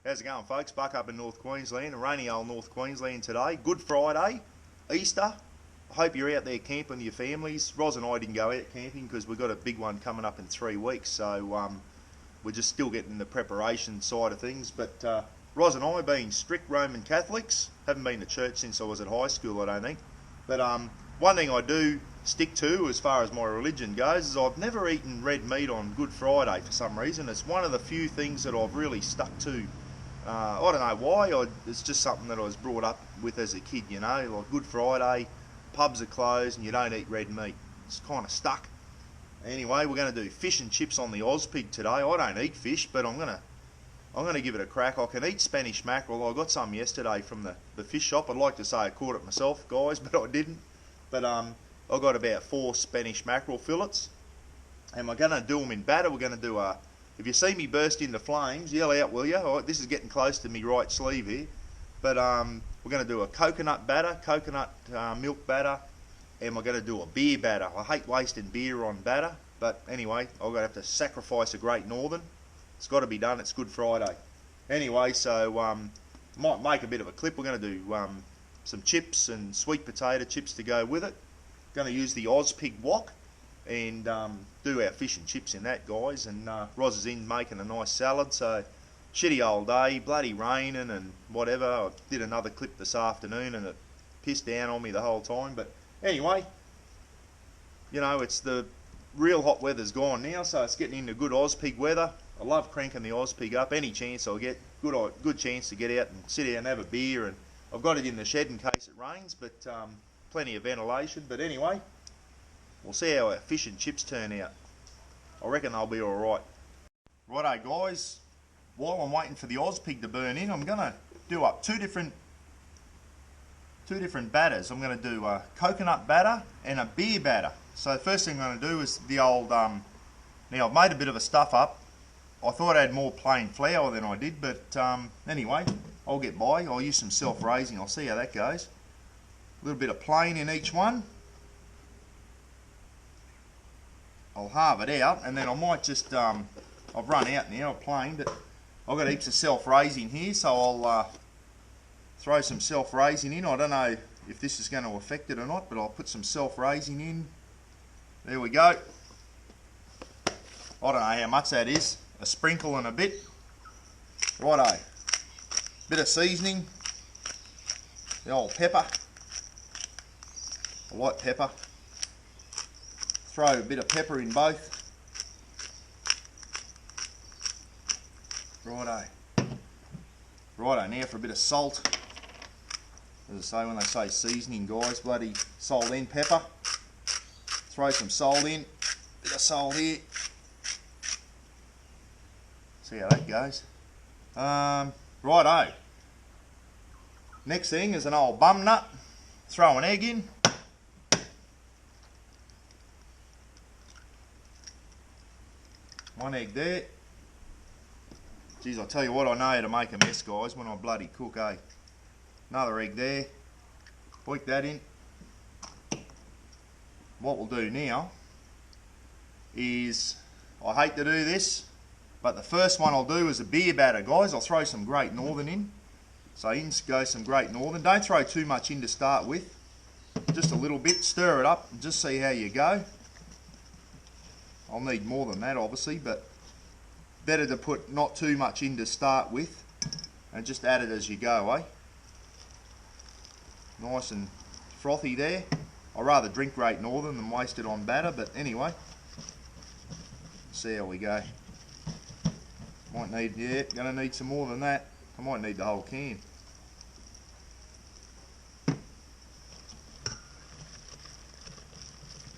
How's it going, folks? Buck up in North Queensland, rainy old North Queensland today. Good Friday, Easter. I hope you're out there camping with your families. Roz and I didn't go out camping because we've got a big one coming up in 3 weeks, so we're just still getting the preparation side of things. But Roz and I, being strict Roman Catholics, haven't been to church since I was at high school, I don't think. But one thing I do stick to as far as my religion goes is I've never eaten red meat on Good Friday for some reason. It's one of the few things that I've really stuck to. I don't know why, it's just something that I was brought up with as a kid, you know, like Good Friday, pubs are closed and you don't eat red meat. It's kind of stuck. Anyway, we're going to do fish and chips on the Ozpig today. I don't eat fish, but I'm going to give it a crack. I can eat Spanish mackerel. I got some yesterday from the fish shop. I'd like to say I caught it myself, guys, but I didn't. But I got about 4 Spanish mackerel fillets, and we're going to do them in batter. We're going to do a... If you see me burst into flames, yell out, will you? Oh, this is getting close to me right sleeve here. But we're going to do a coconut batter, coconut milk batter, and we're going to do a beer batter. I hate wasting beer on batter, but anyway, I'm going to have to sacrifice a Great Northern. It's got to be done. It's Good Friday. Anyway, so might make a bit of a clip. We're going to do some chips and sweet potato chips to go with it. Going to use the Ozpig wok and do our fish and chips in that, guys. And Roz is in making a nice salad, so shitty old day, bloody raining and whatever. I did another clip this afternoon and it pissed down on me the whole time. But anyway, you know, it's the real hot weather's gone now, so it's getting into good Ozpig weather. I love cranking the Ozpig up any chance I'll get. Good chance to get out and sit out and have a beer. And I've got it in the shed in case it rains, but plenty of ventilation. But anyway, we'll see how our fish and chips turn out. I reckon they'll be alright. Righto, guys, while I'm waiting for the Ozpig to burn in, I'm going to do up two different batters. I'm going to do a coconut batter and a beer batter. So the first thing I'm going to do is the old... now I've made a bit of a stuff up. I thought I had more plain flour than I did, but anyway, I'll get by. I'll use some self-raising. I'll see how that goes. A little bit of plain in each one. I'll halve it out, and then I might just, I've run out now of plain, but I've got heaps of self-raising here, so I'll throw some self-raising in. I don't know if this is going to affect it or not, but I'll put some self-raising in. There we go. I don't know how much that is. A sprinkle and a bit. Righto. Bit of seasoning. The old pepper. A light pepper. Throw a bit of pepper in both. Righto. Righto, now for a bit of salt. As I say, when they say seasoning, guys, bloody salt and pepper. Throw some salt in. Bit of salt here. See how that goes. Righto. Next thing is an old bum nut. Throw an egg in. One egg there. Geez, I tell you what, I know how to make a mess, guys, when I bloody cook, eh? Another egg there. Boink that in. What we'll do now is, I hate to do this, but the first one I'll do is a beer batter, guys. I'll throw some Great Northern in. So in goes some Great Northern. Don't throw too much in to start with. Just a little bit. Stir it up and just see how you go. I'll need more than that, obviously, but better to put not too much in to start with and just add it as you go, eh? Nice and frothy there. I'd rather drink Great Northern than waste it on batter, but anyway. See how we go. Might need, yeah, gonna need some more than that. I might need the whole can.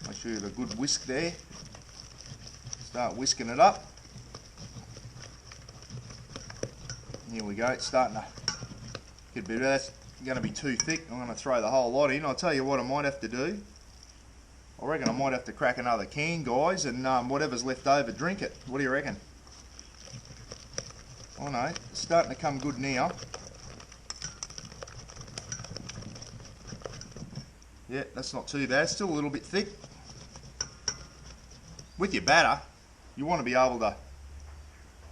Make sure you have a good whisk there. Start whisking it up. Here we go, it's starting to get a bit of that. It's going to be too thick. I'm going to throw the whole lot in. I'll tell you what I might have to do. I reckon I might have to crack another can, guys, and whatever's left over, drink it. What do you reckon? Oh no, it's starting to come good now. Yeah, that's not too bad. Still a little bit thick. With your batter, you want to be able to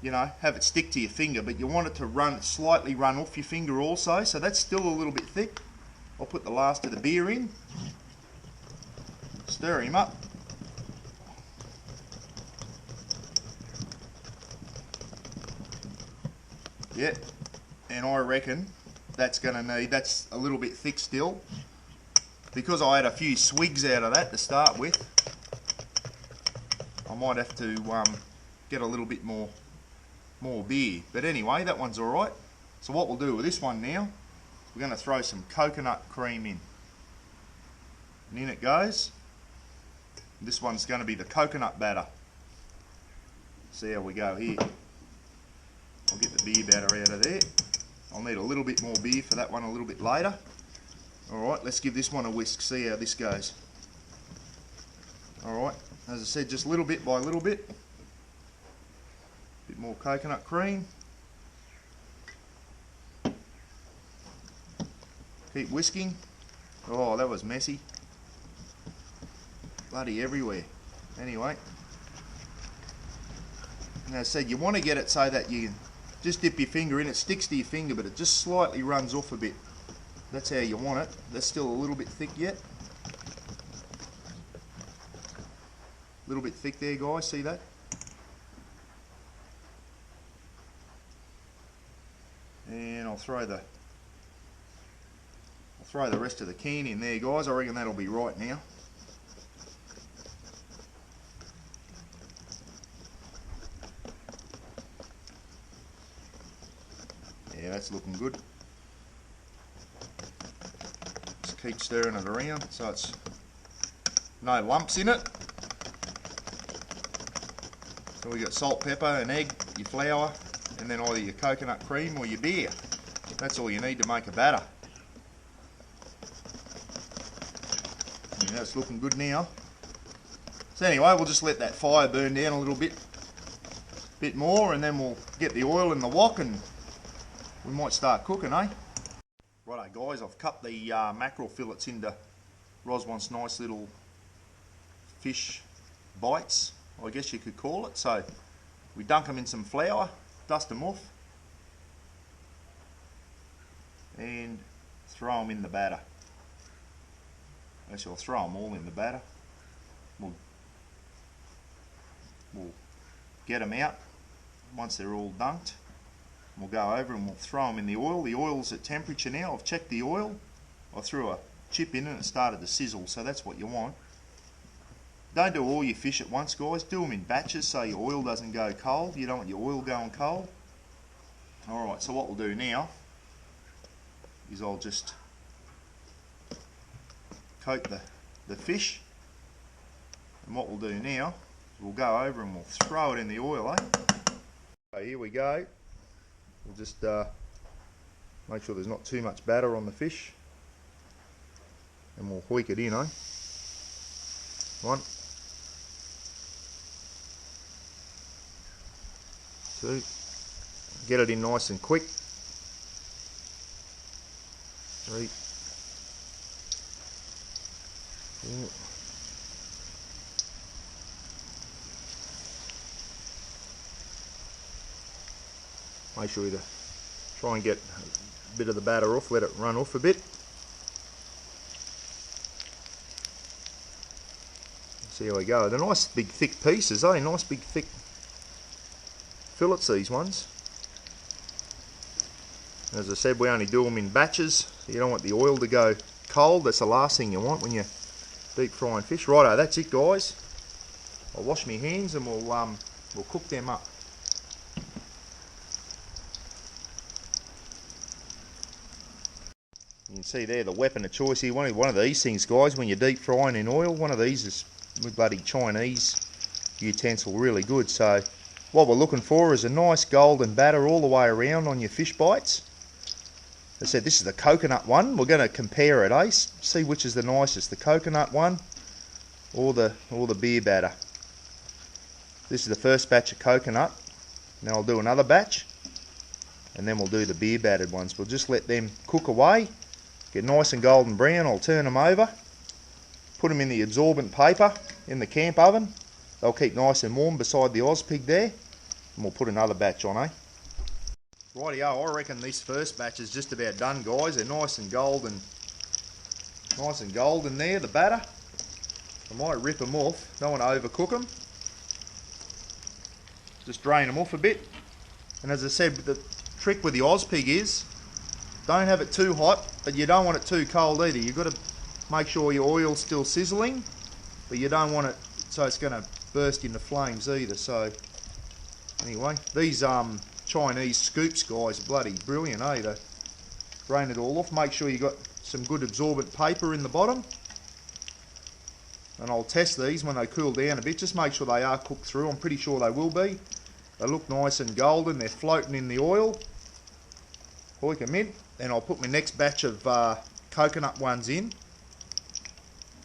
you know, have it stick to your finger, but you want it to slightly run off your finger also, so that's still a little bit thick. I'll put the last of the beer in, stir him up. Yeah, and I reckon that's a little bit thick still, because I had a few swigs out of that to start with. I might have to get a little bit more beer, but anyway, that one's alright. So what we'll do with this one now, we're going to throw some coconut cream in, and in it goes. This one's going to be the coconut batter. See how we go here. I'll get the beer batter out of there. I'll need a little bit more beer for that one a little bit later. Alright, let's give this one a whisk, see how this goes. Alright, as I said, just little bit by little bit. Bit more coconut cream. Keep whisking. Oh, that was messy. Bloody everywhere. Anyway. And as I said, you want to get it so that you just dip your finger in, it sticks to your finger, but it just slightly runs off a bit. That's how you want it. That's still a little bit thick yet. A little bit thick there, guys, see that? And I'll throw the rest of the can in there, guys. I reckon that'll be right now. Yeah, that's looking good. Just keep stirring it around so it's no lumps in it. So we got salt, pepper, an egg, your flour, and then either your coconut cream or your beer. That's all you need to make a batter. Yeah, it's looking good now. So anyway, we'll just let that fire burn down a little bit more, and then we'll get the oil in the wok and we might start cooking, eh? Righto guys, I've cut the mackerel fillets into Ros wants nice little fish bites, I guess you could call it. So we dunk them in some flour, dust them off, and throw them in the batter. Actually, I'll throw them all in the batter. We'll get them out once they're all dunked. We'll go over and we'll throw them in the oil. The oil's at temperature now. I've checked the oil. I threw a chip in and it started to sizzle, so that's what you want. Don't do all your fish at once, guys. Do them in batches so your oil doesn't go cold. You don't want your oil going cold. Alright, so what we'll do now is I'll just coat the fish. And what we'll do now is we'll go over and we'll throw it in the oil, eh? So here we go. We'll just make sure there's not too much batter on the fish, and we'll hoik it in, eh? 1, 2, get it in nice and quick. 3, 4. Make sure you try and get a bit of the batter off, let it run off a bit. See how we go. They're nice big thick pieces, eh? Nice big thick fillets, these ones. As I said, we only do them in batches. You don't want the oil to go cold. That's the last thing you want when you're deep frying fish. Righto, that's it, guys. I'll wash my hands and we'll cook them up. You can see there the weapon of choice here. One of these things, guys, when you're deep frying in oil, one of these is with bloody Chinese utensil, really good. So what we're looking for is a nice golden batter all the way around on your fish bites. As I said, this is the coconut one. We're going to compare it, eh? See which is the nicest, the coconut one or the beer batter. This is the first batch of coconut. Now I'll do another batch, and then we'll do the beer battered ones. We'll just let them cook away, get nice and golden brown. I'll turn them over, put them in the absorbent paper in the camp oven. They'll keep nice and warm beside the Ozpig there. And we'll put another batch on, eh? Rightio, I reckon this first batch is just about done, guys. They're nice and golden there, the batter. I might rip them off, don't want to overcook them. Just drain them off a bit. And as I said, the trick with the Ozpig is, don't have it too hot, but you don't want it too cold either. You've got to make sure your oil's still sizzling, but you don't want it so it's going to burst into flames either. So anyway, these Chinese scoops, guys, are bloody brilliant, eh? They drain it all off. Make sure you got some good absorbent paper in the bottom. And I'll test these when they cool down a bit. Just make sure they are cooked through. I'm pretty sure they will be. They look nice and golden. They're floating in the oil. Hoik them in. And I'll put my next batch of coconut ones in.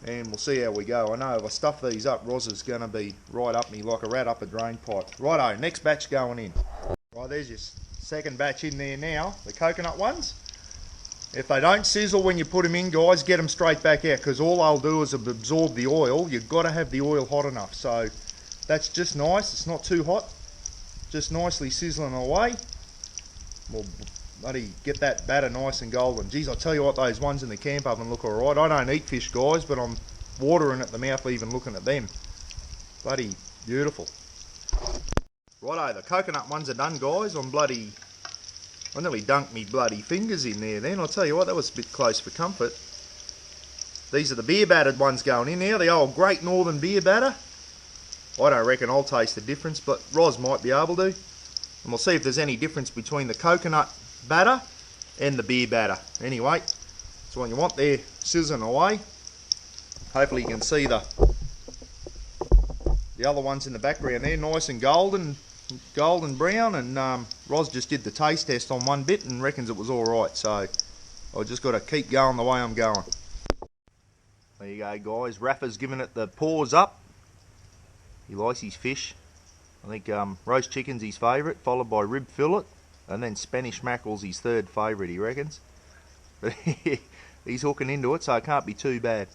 And we'll see how we go. I know if I stuff these up, Roz is going to be right up me like a rat up a drain pipe. Righto, next batch going in. Right, there's your second batch in there now, the coconut ones. If they don't sizzle when you put them in, guys, get them straight back out, because all they'll do is absorb the oil. You've got to have the oil hot enough. So that's just nice. It's not too hot. Just nicely sizzling away. We'll bloody get that batter nice and golden. Geez, I'll tell you what, those ones in the camp oven look alright. I don't eat fish, guys, but I'm watering at the mouth even looking at them. Bloody beautiful. Righto, the coconut ones are done, guys. I nearly dunked me bloody fingers in there then. I'll tell you what, that was a bit close for comfort. These are the beer battered ones going in now, the old Great Northern beer batter. I don't reckon I'll taste the difference, but Roz might be able to. And we'll see if there's any difference between the coconut batter and the beer batter. Anyway, that's what you want there, sizzling away. Hopefully you can see the other ones in the background there, nice and golden brown, and Roz just did the taste test on one bit and reckons it was alright, so I've just got to keep going the way I'm going. There you go, guys. Rafa's giving it the paws up. He likes his fish. I think roast chicken's his favourite, followed by rib fillet, and then Spanish mackerel's his third favourite, he reckons. But he's hooking into it, so it can't be too bad.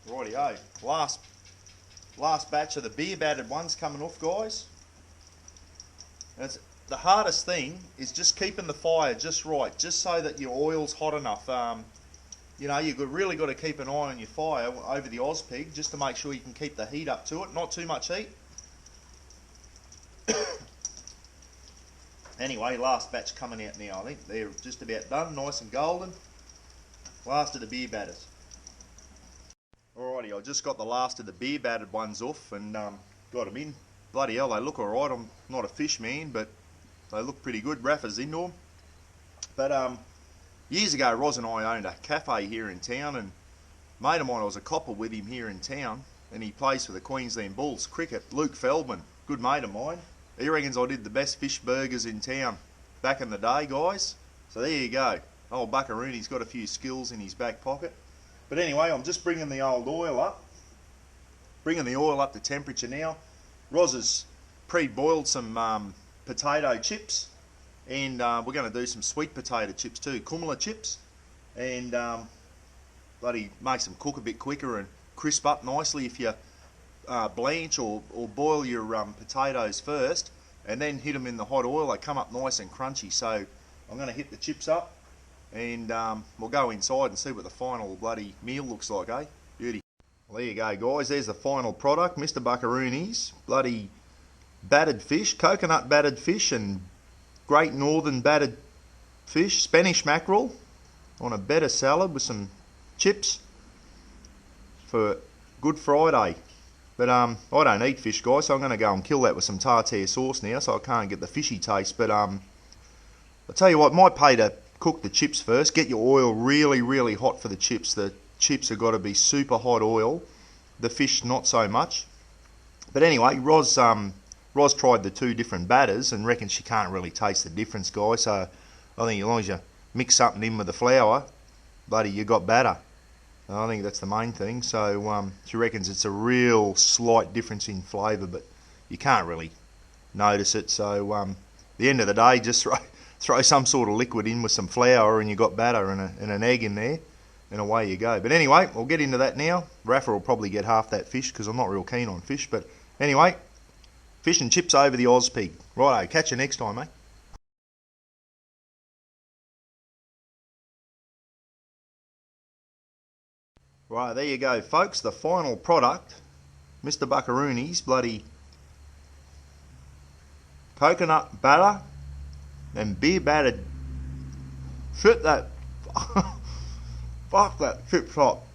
Rightio, last batch of the beer battered ones coming off, guys. And the hardest thing is just keeping the fire just right, just so that your oil's hot enough. You know, you've really got to keep an eye on your fire over the Ozpig, just to make sure you can keep the heat up to it, not too much heat. Anyway, last batch coming out now. I think they're just about done, nice and golden. Last of the beer batters. Alrighty, I just got the last of the beer battered ones off and got them in. Bloody hell, they look alright. I'm not a fish man, but they look pretty good. Rafa's into them. But years ago, Roz and I owned a cafe here in town, and a mate of mine, I was a copper with him here in town, and he plays for the Queensland Bulls cricket. Luke Feldman, good mate of mine. He reckons I did the best fish burgers in town back in the day, guys. So there you go. Old Buckaroony's got a few skills in his back pocket. But anyway, I'm just bringing the old oil up. Bringing the oil up to temperature now. Roz has pre-boiled some potato chips. And we're going to do some sweet potato chips too. Kumala chips. And bloody makes them cook a bit quicker and crisp up nicely if you blanch or boil your potatoes first. And then hit them in the hot oil. They come up nice and crunchy. So I'm going to hit the chips up. And we'll go inside and see what the final bloody meal looks like, eh? Beauty. Well, there you go, guys. There's the final product. Mr. Buckaroony's bloody battered fish, coconut battered fish, and Great Northern battered fish, Spanish mackerel on a better salad with some chips for Good Friday. But I don't eat fish, guys, so I'm going to go and kill that with some tartare sauce now, so I can't get the fishy taste. But I'll tell you what, might pay to cook the chips first. Get your oil really, really hot for the chips. The chips have got to be super hot oil. The fish not so much. But anyway, Roz tried the two different batters and reckons she can't really taste the difference, guys. So I think as long as you mix something in with the flour, bloody, you got batter. And I think that's the main thing. So she reckons it's a real slight difference in flavour, but you can't really notice it. So at the end of the day, just throw some sort of liquid in with some flour and you got batter and an egg in there. and away you go. But anyway, we'll get into that now. Rafa will probably get half that fish because I'm not real keen on fish. But anyway, fish and chips over the Ozpig. Righto, catch you next time, mate. Right, there you go, folks. The final product, Mr. Buckarooni's bloody coconut batter and beer battered. Shit, that fuck that chip top.